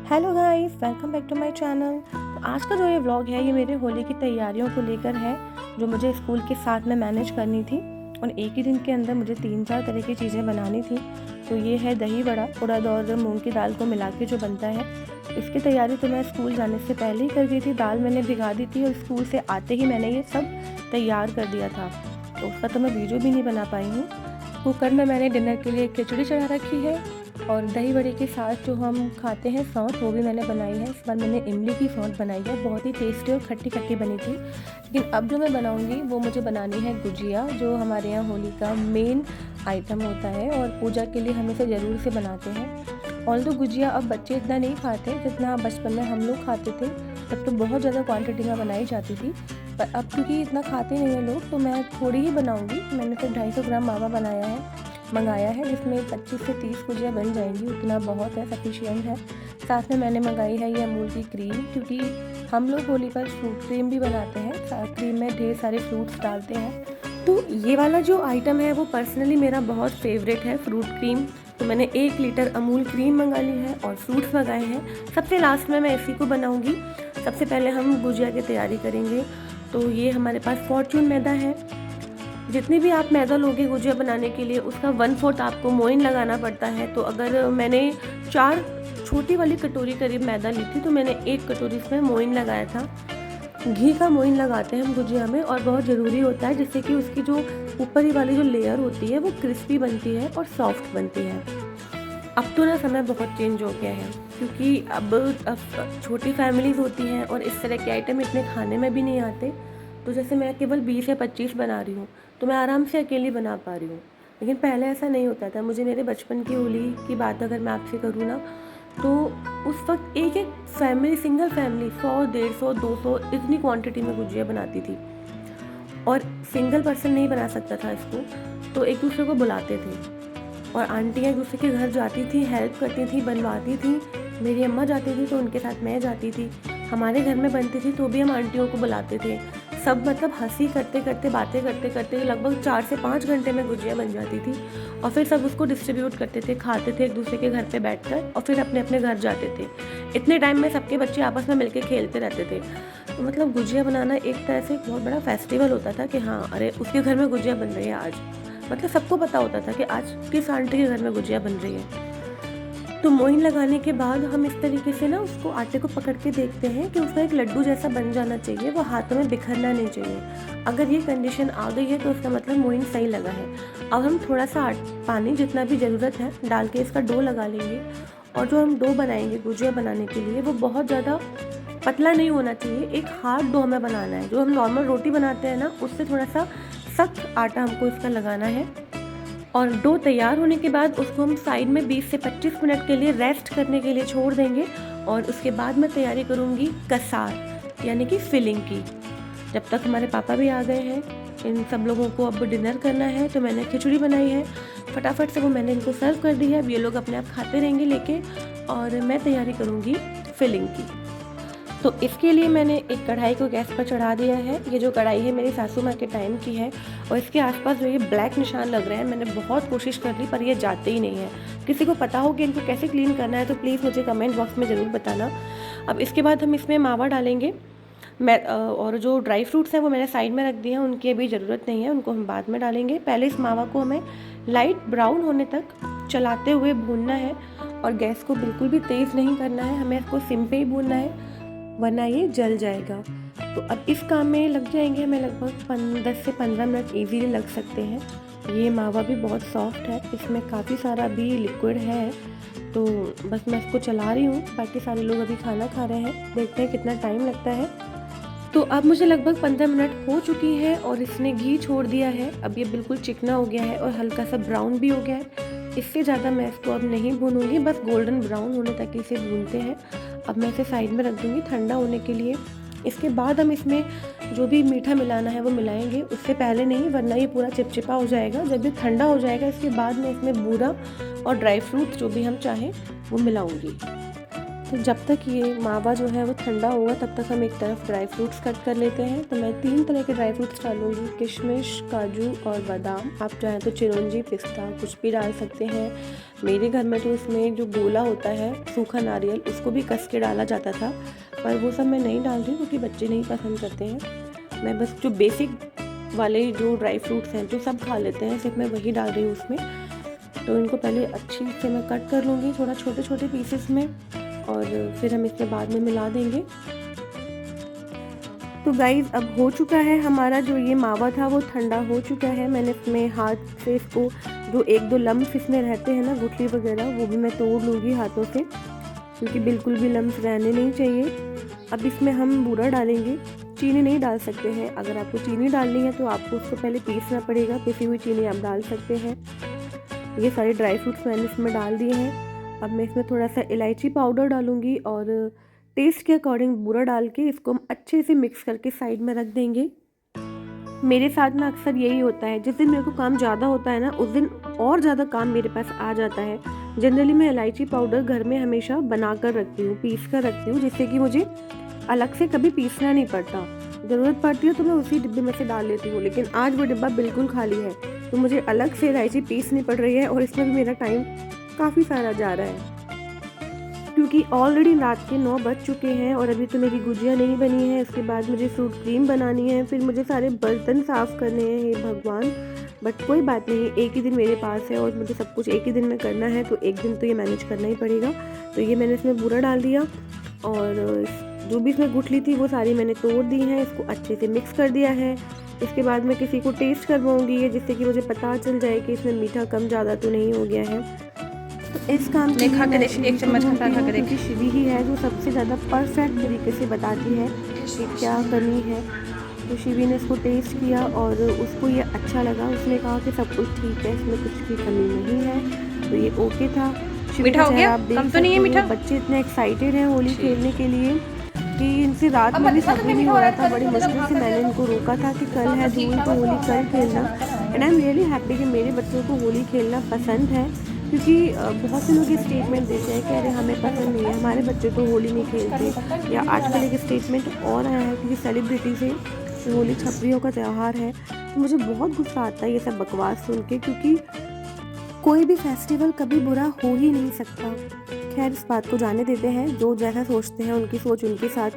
Hello guys, welcome back to my channel. तो आज का जो ये व्लॉग है ये मेरे होली की तैयारियों को लेकर है, जो मुझे स्कूल के साथ में मैनेज करनी थी और एक ही दिन के अंदर मुझे 3-4 तरह की चीज़ें बनानी थी। तो ये है दही बड़ा, उड़द और मूंग की दाल को मिला के जो बनता है। इसकी तैयारी तो मैं स्कूल जाने से पहले ही कर दी थी। दाल मैंने भिगा दी थी और स्कूल से आते ही मैंने ये सब तैयार कर दिया था, तो उसका तो मैं वीडियो भी नहीं बना पाई हूँ। कुकर में मैंने डिनर के लिए खिचड़ी चढ़ा रखी है और दही बड़े के साथ जो हम खाते हैं सौंठ, वो भी मैंने बनाई है। इस बार मैंने इमली की सौंठ बनाई है, बहुत ही टेस्टी और खट्टी खट्टी बनी थी। लेकिन अब जो मैं बनाऊंगी वो मुझे बनानी है गुजिया, जो हमारे यहाँ होली का मेन आइटम होता है और पूजा के लिए हम इसे ज़रूर से बनाते हैं। ऑल्दो गुजिया अब बच्चे इतना नहीं खाते जितना बचपन में हम लोग खाते थे, तब तो बहुत ज़्यादा क्वान्टिटी में बनाई जाती थी। पर अब क्योंकि इतना खाते नहीं हैं लोग, तो मैं थोड़ी ही बनाऊँगी। मैंने तो 250 ग्राम मावा मंगाया है, जिसमें 25 से 30 गुजिया बन जाएंगी। उतना बहुत है, सफिशिएंट है। साथ में मैंने मंगाई है ये अमूल की क्रीम, क्योंकि हम लोग होली पर फ्रूट क्रीम भी बनाते हैं। क्रीम में ढेर सारे फ्रूट्स डालते हैं। तो ये वाला जो आइटम है वो पर्सनली मेरा बहुत फेवरेट है, फ्रूट क्रीम। तो मैंने 1 लीटर अमूल क्रीम मंगा ली है और फ्रूट्स मंगाए हैं। सबसे लास्ट में मैं इसी को बनाऊँगी। सबसे पहले हम गुजिया की तैयारी करेंगे। तो ये हमारे पास फॉर्चून मैदा है। जितनी भी आप मैदा लोगे गुजिया बनाने के लिए, उसका 1/4 आपको मोइन लगाना पड़ता है। तो अगर मैंने 4 छोटी वाली कटोरी करीब मैदा ली थी, तो मैंने 1 कटोरी इसमें मोइन लगाया था। घी का मोइन लगाते हैं हम गुजिया में, और बहुत ज़रूरी होता है, जिससे कि उसकी जो ऊपर ही वाली जो लेयर होती है वो क्रिस्पी बनती है और सॉफ्ट बनती है। अब तो ना समय बहुत चेंज हो गया है, क्योंकि अब छोटी फैमिलीज़ होती हैं और इस तरह के आइटम इतने खाने में भी नहीं आते। तो जैसे मैं केवल 20 या 25 बना रही हूँ, तो मैं आराम से अकेली बना पा रही हूँ। लेकिन पहले ऐसा नहीं होता था। मुझे मेरे बचपन की होली की बात अगर मैं आपसे करूँ ना, तो उस वक्त एक एक फैमिली, सिंगल फैमिली 100, 150, 200 इतनी क्वांटिटी में गुजिया बनाती थी, और सिंगल पर्सन नहीं बना सकता था इसको, तो एक दूसरे को बुलाते थे और आंटियाँ एक दूसरे के घर जाती थी, हेल्प करती थी, बनवाती थी। मेरी अम्मा जाती थी तो उनके साथ मैं जाती थी। हमारे घर में बनती थी तो भी हम आंटियों को बुलाते थे। सब मतलब हंसी करते करते, बातें करते करते लगभग 4 से 5 घंटे में गुजिया बन जाती थी, और फिर सब उसको डिस्ट्रीब्यूट करते थे, खाते थे एक दूसरे के घर पे बैठकर, और फिर अपने अपने घर जाते थे। इतने टाइम में सबके बच्चे आपस में मिलके खेलते रहते थे। तो मतलब गुजिया बनाना एक तरह से एक बहुत बड़ा फेस्टिवल होता था कि हाँ, अरे उसके घर में गुजिया बन रही है आज। मतलब सबको पता होता था कि आज किस आंटी के घर में गुजिया बन रही है। तो मोइन लगाने के बाद हम इस तरीके से ना उसको आटे को पकड़ के देखते हैं कि उसका एक लड्डू जैसा बन जाना चाहिए, वो हाथों में बिखरना नहीं चाहिए। अगर ये कंडीशन आ गई है तो उसका मतलब मोइन सही लगा है। अब हम थोड़ा सा पानी, जितना भी ज़रूरत है, डाल के इसका डो लगा लेंगे। और जो हम डो बनाएंगे गुजिया बनाने के लिए, वो बहुत ज़्यादा पतला नहीं होना चाहिए, एक हार्ड डो हमें बनाना है। जो हम नॉर्मल रोटी बनाते हैं ना, उससे थोड़ा सा सख्त आटा हमको इसका लगाना है। और डो तैयार होने के बाद उसको हम साइड में 20 से 25 मिनट के लिए रेस्ट करने के लिए छोड़ देंगे, और उसके बाद मैं तैयारी करूँगी कसार, यानी कि फिलिंग की। जब तक हमारे पापा भी आ गए हैं, इन सब लोगों को अब डिनर करना है, तो मैंने खिचड़ी बनाई है, फटाफट से वो मैंने इनको सर्व कर दी है। अब ये लोग अपने आप खाते रहेंगे लेके, और मैं तैयारी करूँगी फिलिंग की। तो इसके लिए मैंने एक कढ़ाई को गैस पर चढ़ा दिया है। ये जो कढ़ाई है मेरी सासू माँ के टाइम की है, और इसके आसपास जो ये ब्लैक निशान लग रहे हैं, मैंने बहुत कोशिश कर ली पर ये जाते ही नहीं है। किसी को पता हो कि इनको कैसे क्लीन करना है तो प्लीज़ मुझे कमेंट बॉक्स में ज़रूर बताना। अब इसके बाद हम इसमें मावा डालेंगे। और जो ड्राई फ्रूट्स हैं वो मैंने साइड में रख दिए हैं, उनकी अभी ज़रूरत नहीं है, उनको हम बाद में डालेंगे। पहले इस मावा को हमें लाइट ब्राउन होने तक चलाते हुए भूनना है, और गैस को बिल्कुल भी तेज़ नहीं करना है, हमें इसको सिम पे ही भूनना है, वरना ये जल जाएगा। तो अब इस काम में लग जाएंगे हमें लगभग 10 से 15 मिनट इजीली लग सकते हैं। ये मावा भी बहुत सॉफ्ट है, इसमें काफ़ी सारा भी लिक्विड है, तो बस मैं इसको चला रही हूँ। बाकी सारे लोग अभी खाना खा रहे हैं, देखते हैं कितना टाइम लगता है। तो अब मुझे लगभग 15 मिनट हो चुकी है और इसने घी छोड़ दिया है। अब ये बिल्कुल चिकना हो गया है और हल्का सा ब्राउन भी हो गया है। इससे ज़्यादा मैं इसको अब नहीं भूनूंगी, बस गोल्डन ब्राउन होने तक इसे भूनते हैं। अब मैं इसे साइड में रख दूँगी ठंडा होने के लिए। इसके बाद हम इसमें जो भी मीठा मिलाना है वो मिलाएंगे, उससे पहले नहीं, वरना ये पूरा चिपचिपा हो जाएगा। जब ये ठंडा हो जाएगा, इसके बाद मैं इसमें बूरा और ड्राई फ्रूट्स जो भी हम चाहें वो मिलाऊंगी। तो जब तक ये मावा जो है वो ठंडा होगा तब तक हम एक तरफ ड्राई फ्रूट्स कट कर लेते हैं। तो मैं 3 तरह के ड्राई फ्रूट्स डालूँगी, किशमिश, काजू और बादाम। आप चाहें तो चिरौंजी, पिस्ता कुछ भी डाल सकते हैं। मेरे घर में तो इसमें जो गोला होता है सूखा नारियल, उसको भी कस के डाला जाता था, पर वो सब मैं नहीं डाल रही क्योंकि बच्चे नहीं पसंद करते हैं। मैं बस जो बेसिक वाले जो ड्राई फ्रूट्स हैं जो सब खा लेते हैं, सिर्फ मैं वही डाल रही हूँ उसमें। तो इनको पहले अच्छी से मैं कट कर लूँगी थोड़ा छोटे छोटे पीसेस में, और फिर हम इसमें बाद में मिला देंगे। तो गाइज़ अब हो चुका है हमारा जो ये मावा था वो ठंडा हो चुका है। मैंने इसमें हाथ से इसको जो 1-2 लम्स इसमें रहते हैं ना, गुठली वगैरह, वो भी मैं तोड़ लूँगी हाथों से, क्योंकि बिल्कुल भी लम्स रहने नहीं चाहिए। अब इसमें हम बूरा डालेंगे। चीनी नहीं डाल सकते हैं। अगर आपको चीनी डालनी है तो आपको उसको पहले पीसना पड़ेगा। पिसी हुई चीनी आप डाल सकते हैं। ये सारे ड्राई फ्रूट्स मैंने इसमें डाल दिए हैं। अब मैं इसमें थोड़ा सा इलायची पाउडर डालूंगी और टेस्ट के अकॉर्डिंग बूरा डाल के इसको हम अच्छे से मिक्स करके साइड में रख देंगे। मेरे साथ ना अक्सर यही होता है, जिस दिन मेरे को काम ज़्यादा होता है ना, उस दिन और ज़्यादा काम मेरे पास आ जाता है। जनरली मैं इलायची पाउडर घर में हमेशा बना कर रखती हूँ, पीस कर रखती हूँ, जिससे कि मुझे अलग से कभी पीसना नहीं पड़ता। ज़रूरत पड़ती है तो मैं उसी डिब्बे में से डाल लेती हूँ, लेकिन आज वो डिब्बा बिल्कुल खाली है, तो मुझे अलग से इलायची पीसनी पड़ रही है और इसमें भी मेरा टाइम काफ़ी सारा जा रहा है, क्योंकि ऑलरेडी रात के 9 बज चुके हैं और अभी तो मेरी गुजिया नहीं बनी है। इसके बाद मुझे फ्रूट क्रीम बनानी है, फिर मुझे सारे बर्तन साफ़ करने हैं। हे भगवान, बट कोई बात नहीं, एक ही दिन मेरे पास है और मुझे सब कुछ एक ही दिन में करना है, तो एक दिन तो ये मैनेज करना ही पड़ेगा। तो ये मैंने इसमें बूरा डाल दिया और जो भी इसमें गुठली थी वो सारी मैंने तोड़ दी है, इसको अच्छे से मिक्स कर दिया है। इसके बाद मैं किसी को टेस्ट करवाऊँगी, जिससे कि मुझे पता चल जाए कि इसमें मीठा कम ज़्यादा तो नहीं हो गया है। तो इस काम के लिए मैं एक चम्मच खा कर क्योंकि शिवी ही है जो सबसे ज़्यादा परफेक्ट तरीके से बताती है कि क्या कमी है। तो शिवी ने इसको टेस्ट किया और उसको ये अच्छा लगा। उसने कहा कि सब कुछ ठीक है, इसमें कुछ भी कमी नहीं है, तो ये ओके था। मीठा हो गया, आप देख कम तो नहीं है मीठा। बच्चे इतने एक्साइटेड हैं होली खेलने के लिए कि इनसे रात में भी सब्र नहीं हो रहा था। बड़ी मुश्किल से मैंने इनको रोका था कि कल है धूल तो होली कल खेलना। And I am really happy कि मेरे बच्चों को होली खेलना पसंद है, क्योंकि बहुत से लोग ये स्टेटमेंट देते हैं कि अरे हमें पसंद नहीं है, हमारे बच्चे तो होली नहीं खेलते। या आजकल एक स्टेटमेंट और आया है कि सेलिब्रिटी से होली छपरियों का त्यौहार है। तो मुझे बहुत गुस्सा आता है ये सब बकवास सुन के, क्योंकि कोई भी फेस्टिवल कभी बुरा हो ही नहीं सकता। खैर, इस बात को जाने देते हैं, जो जैसा सोचते हैं उनकी सोच उनके साथ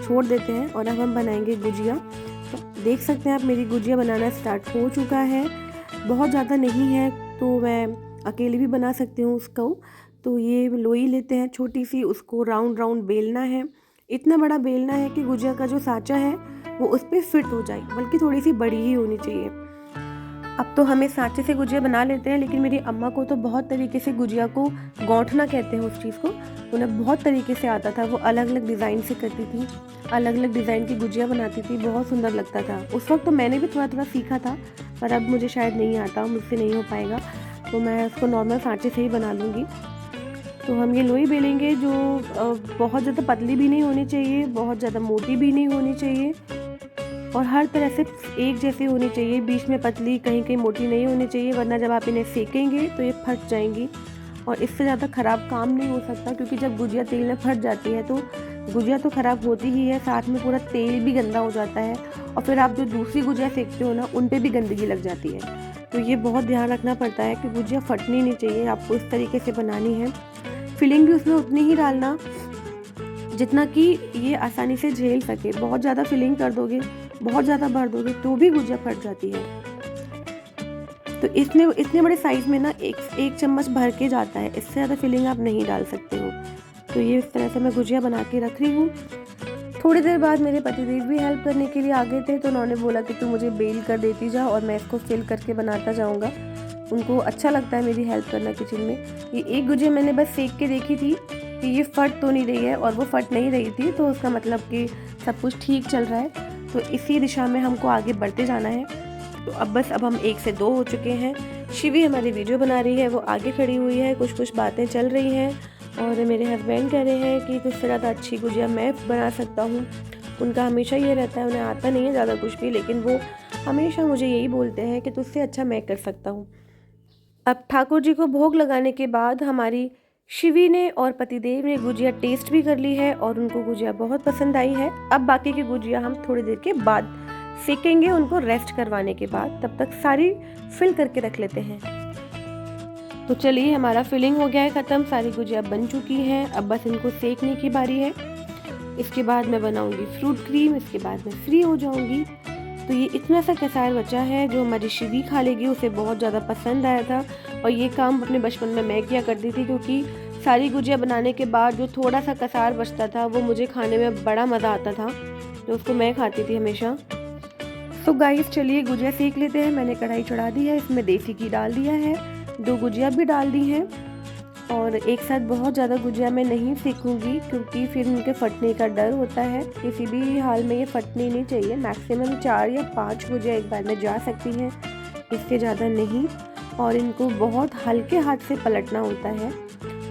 छोड़ देते हैं। और अब हम बनाएंगे गुजिया। तो देख सकते हैं आप, मेरी गुजिया बनाना स्टार्ट हो चुका है। बहुत ज़्यादा नहीं है तो मैं अकेले भी बना सकती हूँ उसको। तो ये लोई लेते हैं छोटी सी, उसको राउंड राउंड बेलना है। इतना बड़ा बेलना है कि गुजिया का जो साँचा है वो उस पर फिट हो जाए, बल्कि थोड़ी सी बड़ी ही होनी चाहिए। अब तो हमें सांचे से गुजिया बना लेते हैं, लेकिन मेरी अम्मा को तो बहुत तरीके से गुजिया को गौंठना कहते हैं उस चीज़ को, उन्हें बहुत तरीके से आता था। वो अलग अलग डिज़ाइन से करती थी, अलग अलग डिज़ाइन की गुजिया बनाती थी, बहुत सुंदर लगता था। उस वक्त तो मैंने भी थोड़ा थोड़ा सीखा था, पर अब मुझे शायद नहीं आता, मुझसे नहीं हो पाएगा, तो मैं उसको नॉर्मल सांचे से ही बना लूँगी। तो हम ये लोई बेलेंगे जो बहुत ज़्यादा पतली भी नहीं होनी चाहिए, बहुत ज़्यादा मोटी भी नहीं होनी चाहिए, और हर तरह से एक जैसी होनी चाहिए। बीच में पतली, कहीं कहीं मोटी नहीं होनी चाहिए, वरना जब आप इन्हें सेकेंगे तो ये फट जाएंगी। और इससे ज़्यादा ख़राब काम नहीं हो सकता, क्योंकि जब गुजिया तेल में फट जाती है तो गुजिया तो ख़राब होती ही है, साथ में पूरा तेल भी गंदा हो जाता है, और फिर आप जो दूसरी गुजिया सेकते हो ना, उन पर भी गंदगी लग जाती है। तो ये बहुत ध्यान रखना पड़ता है कि गुजिया फटनी नहीं चाहिए, आपको इस तरीके से बनानी है। फिलिंग भी उसमें उतनी ही डालना जितना कि ये आसानी से झेल सके। बहुत ज़्यादा फिलिंग कर दोगे, बहुत ज़्यादा भर दोगे तो भी गुजिया फट जाती है। तो इसमें इतने बड़े साइज़ में ना एक चम्मच भर के जाता है, इससे ज़्यादा फिलिंग आप नहीं डाल सकते हो। तो ये इस तरह से मैं गुजिया बना के रख रही हूँ। थोड़ी देर बाद मेरे पतिदेव भी हेल्प करने के लिए आ गए थे, तो उन्होंने बोला कि तू मुझे बेल कर देती जा और मैं इसको फिल करके बनाता जाऊँगा। उनको अच्छा लगता है मेरी हेल्प करना किचन में। ये एक गुजिया मैंने बस सेक के देखी थी कि ये फट तो नहीं रही है, और वो फट नहीं रही थी, तो उसका मतलब कि सब कुछ ठीक चल रहा है। तो इसी दिशा में हमको आगे बढ़ते जाना है। तो अब हम 1 से 2 हो चुके हैं। शिवी हमारी वीडियो बना रही है, वो आगे खड़ी हुई है, कुछ बातें चल रही हैं, और मेरे हस्बैंड कह रहे हैं कि तुझसे ज़्यादा अच्छी गुजिया मैं बना सकता हूँ। उनका हमेशा ये रहता है, उन्हें आता नहीं है ज़्यादा कुछ भी, लेकिन वो हमेशा मुझे यही बोलते हैं कि तुझसे अच्छा मैं कर सकता हूँ। अब ठाकुर जी को भोग लगाने के बाद हमारी शिवी ने और पतिदेव ने गुजिया टेस्ट भी कर ली है और उनको गुजिया बहुत पसंद आई है। अब बाकी की गुजिया हम थोड़ी देर के बाद सेकेंगे, उनको रेस्ट करवाने के बाद। तब तक सारी फिल करके रख लेते हैं। तो चलिए, हमारा फिलिंग हो गया है ख़त्म, सारी गुजिया बन चुकी हैं। अब बस इनको सेकने की बारी है। इसके बाद मैं बनाऊंगी फ्रूट क्रीम, इसके बाद मैं फ्री हो जाऊंगी। तो ये इतना सा कसार बचा है जो हमारी शिवी खा लेगी, उसे बहुत ज़्यादा पसंद आया था। और ये काम अपने बचपन में मैं किया करती थी, क्योंकि सारी गुजिया बनाने के बाद जो थोड़ा सा कसार बचता था वो मुझे खाने में बड़ा मज़ा आता था, तो उसको मैं खाती थी हमेशा। तो गाइस चलिए गुजिया सेक लेते हैं। मैंने कढ़ाई चढ़ा दी है, इसमें देसी घी डाल दिया है, 2 गुजिया भी डाल दी हैं। और एक साथ बहुत ज़्यादा गुजिया मैं नहीं सेकूंगी, क्योंकि फिर उनके फटने का डर होता है। किसी भी हाल में ये फटनी नहीं चाहिए। मैक्सिमम 4 या 5 गुजिया एक बार में जा सकती हैं, इससे ज़्यादा नहीं। और इनको बहुत हल्के हाथ से पलटना होता है,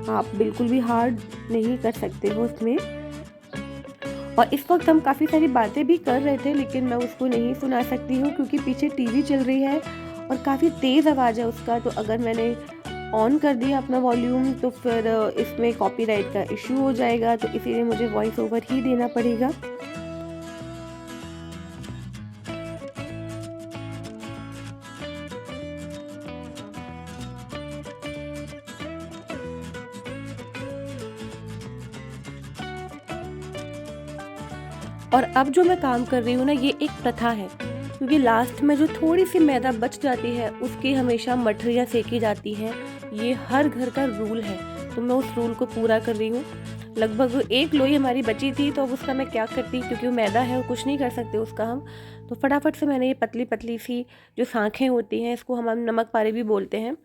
आप बिल्कुल भी हार्ड नहीं कर सकते हो इसमें। और इस वक्त हम काफ़ी सारी बातें भी कर रहे थे, लेकिन मैं उसको नहीं सुना सकती हूँ क्योंकि पीछे टीवी चल रही है और काफ़ी तेज़ आवाज़ है उसका। तो अगर मैंने ऑन कर दिया अपना वॉल्यूम तो फिर इसमें कॉपीराइट का इशू हो जाएगा, तो इसीलिए मुझे वॉइस ओवर ही देना पड़ेगा। और अब जो मैं काम कर रही हूँ ना, ये एक प्रथा है, क्योंकि लास्ट में जो थोड़ी सी मैदा बच जाती है उसकी हमेशा मठरियाँ सेकी जाती हैं। ये हर घर का रूल है, तो मैं उस रूल को पूरा कर रही हूँ। लगभग 1 लोई हमारी बची थी, तो अब उसका मैं क्या करती, क्योंकि वो मैदा है, कुछ नहीं कर सकते उसका हम। तो फटाफट से मैंने ये पतली पतली सी जो सांखें होती हैं, इसको हम नमक पारे भी बोलते हैं,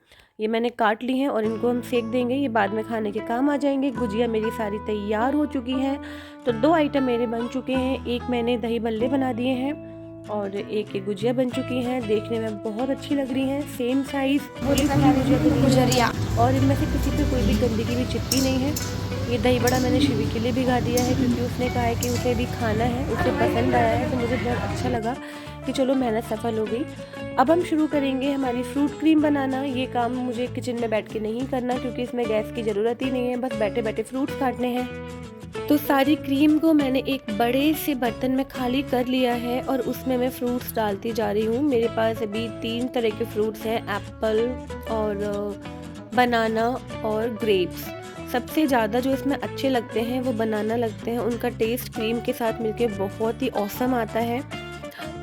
ये मैंने काट ली हैं और इनको हम सेक देंगे। ये बाद में खाने के काम आ जाएंगे। गुजिया मेरी सारी तैयार हो चुकी हैं। तो 2 आइटम मेरे बन चुके हैं। एक मैंने दही बल्ले बना दिए हैं और एक गुजिया बन चुकी हैं। देखने में बहुत अच्छी लग रही हैं, सेम साइज़ गुजिया, और इनमें से किसी पे कोई भी गंदगी भी चिपकी नहीं है। ये दही बड़ा मैंने शिवी के लिए भिगा दिया है, क्योंकि उसने कहा है कि उसे भी खाना है, उसे पसंद आया है। तो मुझे बहुत अच्छा लगा कि चलो मेहनत सफल हो गई। अब हम शुरू करेंगे हमारी फ्रूट क्रीम बनाना। ये काम मुझे किचन में बैठ के नहीं करना, क्योंकि इसमें गैस की ज़रूरत ही नहीं है, बस बैठे बैठे फ्रूट्स काटने हैं। तो सारी क्रीम को मैंने एक बड़े से बर्तन में खाली कर लिया है और उसमें मैं फ्रूट्स डालती जा रही हूँ। मेरे पास अभी 3 तरह के फ्रूट्स हैं, एप्पल और बनाना और ग्रेप्स। सबसे ज़्यादा जो इसमें अच्छे लगते हैं वो बनाना लगते हैं, उनका टेस्ट क्रीम के साथ मिलके बहुत ही ऑसम आता है।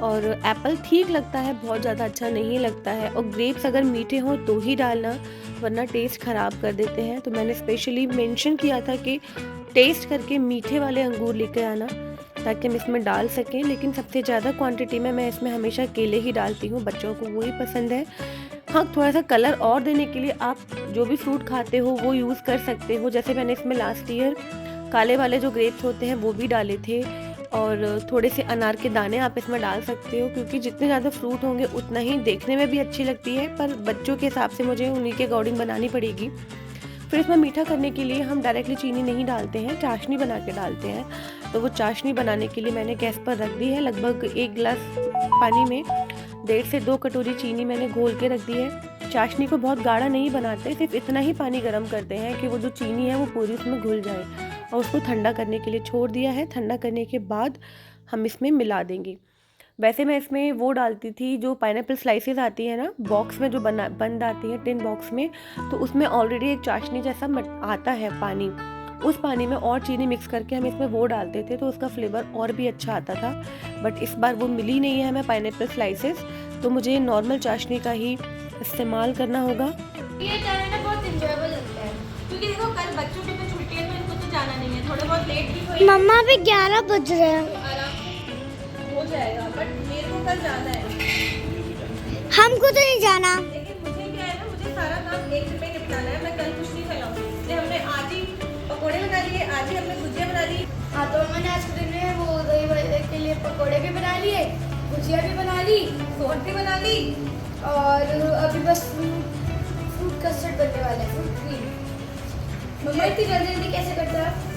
और एप्पल ठीक लगता है, बहुत ज़्यादा अच्छा नहीं लगता है। और ग्रेप्स अगर मीठे हों तो ही डालना, वरना टेस्ट ख़राब कर देते हैं। तो मैंने स्पेशली मेंशन किया था कि टेस्ट करके मीठे वाले अंगूर लेकर आना, ताकि हम इसमें डाल सकें। लेकिन सबसे ज़्यादा क्वांटिटी में मैं इसमें हमेशा केले ही डालती हूँ, बच्चों को वही पसंद है। हाँ, थोड़ा सा कलर और देने के लिए आप जो भी फ्रूट खाते हो वो यूज़ कर सकते हो। जैसे मैंने इसमें लास्ट ईयर काले वाले जो ग्रेप्स होते हैं वो भी डाले थे, और थोड़े से अनार के दाने आप इसमें डाल सकते हो, क्योंकि जितने ज़्यादा फ्रूट होंगे उतना ही देखने में भी अच्छी लगती है। पर बच्चों के हिसाब से मुझे उन्हीं के अकॉर्डिंग बनानी पड़ेगी। फिर इसमें मीठा करने के लिए हम डायरेक्टली चीनी नहीं डालते हैं, चाशनी बना के डालते हैं। तो वो चाशनी बनाने के लिए मैंने गैस पर रख दी है। लगभग 1 गिलास पानी में 1.5 से 2 कटोरी चीनी मैंने घोल के रख दी है। चाशनी को बहुत गाढ़ा नहीं बनाते, सिर्फ इतना ही पानी गर्म करते हैं कि वो जो चीनी है वो पूरी उसमें घुल जाए, और उसको ठंडा करने के लिए छोड़ दिया है। ठंडा करने के बाद हम इसमें मिला देंगे। वैसे मैं इसमें वो डालती थी, जो पाइनएप्पल स्लाइसेस आती है ना बॉक्स में, जो बंद आती है टिन बॉक्स में, तो उसमें ऑलरेडी एक चाशनी जैसा आता है पानी, उस पानी में और चीनी मिक्स करके हम इसमें वो डालते थे, तो उसका फ्लेवर और भी अच्छा आता था। बट इस बार वो मिली नहीं है हमें पाइनएप्पल स्लाइसेस, तो मुझे नॉर्मल चाशनी का ही इस्तेमाल करना होगा। ये टाइम ना बहुत एंजॉयबल लगता है, क्योंकि देखो कल बच्चों की तो छुट्टी है, तो इनको तो जाना नहीं है, थोड़े बहुत लेट भी हुए। मम्मा भी 11 बज रहे हैं, हो जाएगा, बट मेरे को कल जाना है। हमको तो नहीं जाना, लेकिन मुझे क्या है ना, मुझे सारा काम एक दिन में निपटाना है, मैं कल कुछ नहीं खिलाऊंगी। इसलिए हमने आज ही पकोड़े बना लिए, आज ही हमने गुजिया बना ली। हाँ, तो मैंने आज के दिन में वो दही बड़े के लिए पकोड़े भी बना लिए, गुजिया भी बना ली, सोट भी बना ली, और अभी बस फ्रूट कस्टर्ड बनने वाला है, फ्रूट क्रीम। मम्मा इतनी जल्दी जल्दी कैसे करते हो?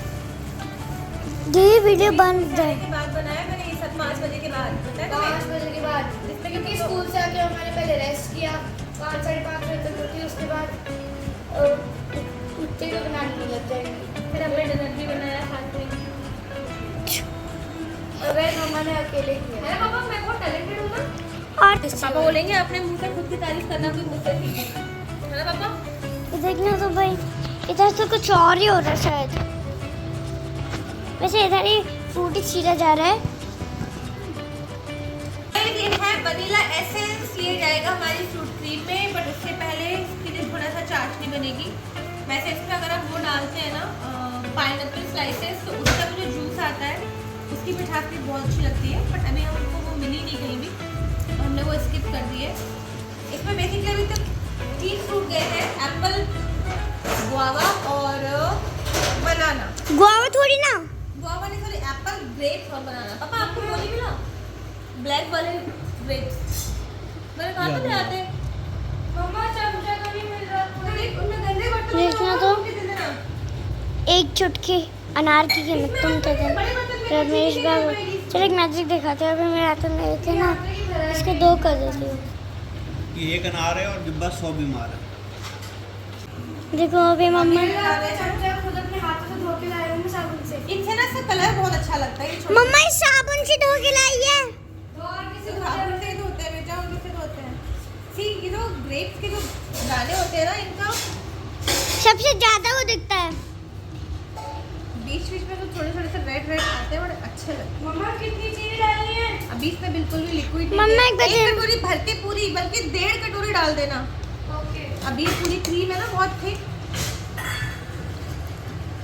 ये वीडियो बंद है। के बाद बनाया मैंने, ये 5 बजे के बाद, पता है तुम्हें? 5 बजे के बाद, जिसमें क्योंकि स्कूल से आके मैंने पहले रेस्ट किया, 5 साढ़े 5 बजे तक होती है, उसके बाद उठते ही बनाने लग जाएंगी। फिर हमने डिनर भी बनाया साथ में। और वह मम्मा ने अकेले किया। मेरा पापा मैं बहुत टैलेंटेड हूँ ना। और पापा बोलेंगे अपने मुंह से खुद की तारीफ करना कोई मुझसे सीखो, है ना पापा? ये देखना तो भाई, इधर तो कुछ और ही हो रहा है शायद। वैसे इधर ही फ्रूट ही छीला जा रहा है। ये है वनीला एसेंस, ये जाएगा हमारी फ्रूट क्रीम में, बट उससे पहले इसके लिए थोड़ा सा चाशनी बनेगी। वैसे इसमें अगर आप वो डालते हैं ना पाइनएप्पल स्लाइसेस, तो उसका जो जूस आता है उसकी मिठास भी बहुत अच्छी लगती है, बट अभी हमको वो मिली नहीं कहीं भी, तो हमने वो स्किप कर दी है। इसमें बेसिकली अभी तक 3 फ्रूट गए हैं, एप्पल, गुआवा और बनाना। गुआवा थोड़ी ना, गुआवा नहीं, सॉरी, एप्पल, ग्रेप्स और बनाना। पापा आपको वो नहीं मिला ब्लैक वाले ग्रेप्स? मेरे कहाँ पे ले आते? मम्मा चमचा तो नहीं मिल रहा। उनमें गंदे बर्तन में देखना रखो, तो। उनके दे देना। एक चुटकी अनार की कीमत तुम दे देना। रमेश बाबू, चलो एक मैजिक दिखाते हैं। अभी मेरे हाथ में एक है ना, इसके 2 कर देती हूँ। ये एक अनार है और डिब्बा 100 बीमार है। देखो अभी मम्मा, चमचा खुद अपने हाथों से धो के लाए हूँ साबुन से। इनसे ना इसका कलर बहुत अच्छा लगता है। ये छोटे- मम्मा इस साबुन से धो के लाई है। और किसी इसे साबुन से ही धोते हैं बेटा, और किससे धोते हैं? सी, ये जो ग्रेप्स के जो दाने होते हैं ना, इनका सबसे ज्यादा वो दिखता है। बीच बीच में तो थोड़े थोड़े से रेड रेड आते हैं, बड़े अच्छे लगते हैं। मम्मा कितनी चीनी डालनी है? अभी इसमें बिल्कुल भी लिक्विड नहीं मम्मा, है। एक बजे- एक कटोरी भर के पूरी, बल्कि 1.5 कटोरी डाल देना। ओके। अभी ये पूरी क्रीम है ना बहुत थिक,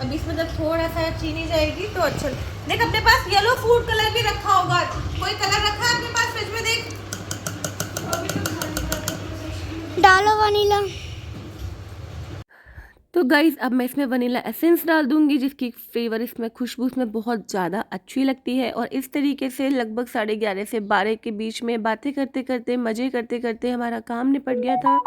अभी इसमें जब थोड़ा सा चीनी जाएगी तो अच्छा। देख अपने पास येलो फूड कलर भी रखा होगा, कोई कलर रखा है अपने पास फ्रिज में? देख, अभी तो खाने का प्रोसेस। डालो वनीला। तो गाइज़ अब मैं इसमें वनीला एसेंस डाल दूंगी, जिसकी फ्लेवर इसमें खुशबू इसमें बहुत ज़्यादा अच्छी लगती है। और इस तरीके से लगभग 11:30 से 12 के बीच में बातें करते करते, मज़े करते करते हमारा काम निपट गया था।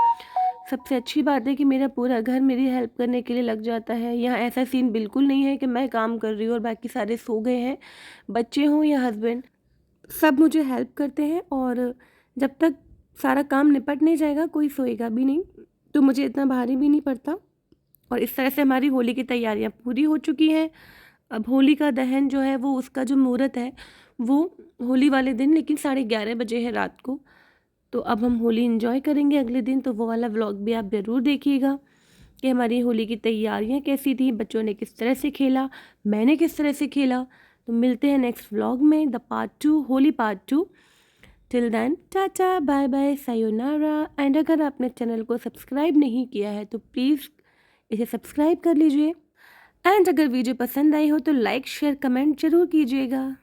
सबसे अच्छी बात है कि मेरा पूरा घर मेरी हेल्प करने के लिए लग जाता है। यहाँ ऐसा सीन बिल्कुल नहीं है कि मैं काम कर रही हूँ और बाकी सारे सो गए हैं। बच्चे हों या हस्बैंड, सब मुझे हेल्प करते हैं। और जब तक सारा काम निपट नहीं जाएगा कोई सोएगा भी नहीं, तो मुझे इतना भारी भी नहीं पड़ता। और इस तरह से हमारी होली की तैयारियां पूरी हो चुकी हैं। अब होली का दहन जो है वो, उसका जो मुहूर्त है वो होली वाले दिन, लेकिन 11:30 बजे है रात को। तो अब हम होली एंजॉय करेंगे अगले दिन, तो वो वाला व्लॉग भी आप ज़रूर देखिएगा कि हमारी होली की तैयारियां कैसी थी, बच्चों ने किस तरह से खेला, मैंने किस तरह से खेला। तो मिलते हैं नेक्स्ट व्लॉग में, the part 2, Holi part 2। Till then tata bye bye sayonara. And अगर आपने चैनल को सब्सक्राइब नहीं किया है तो प्लीज़ इसे सब्सक्राइब कर लीजिए। एंड अगर वीडियो पसंद आई हो तो लाइक शेयर कमेंट ज़रूर कीजिएगा।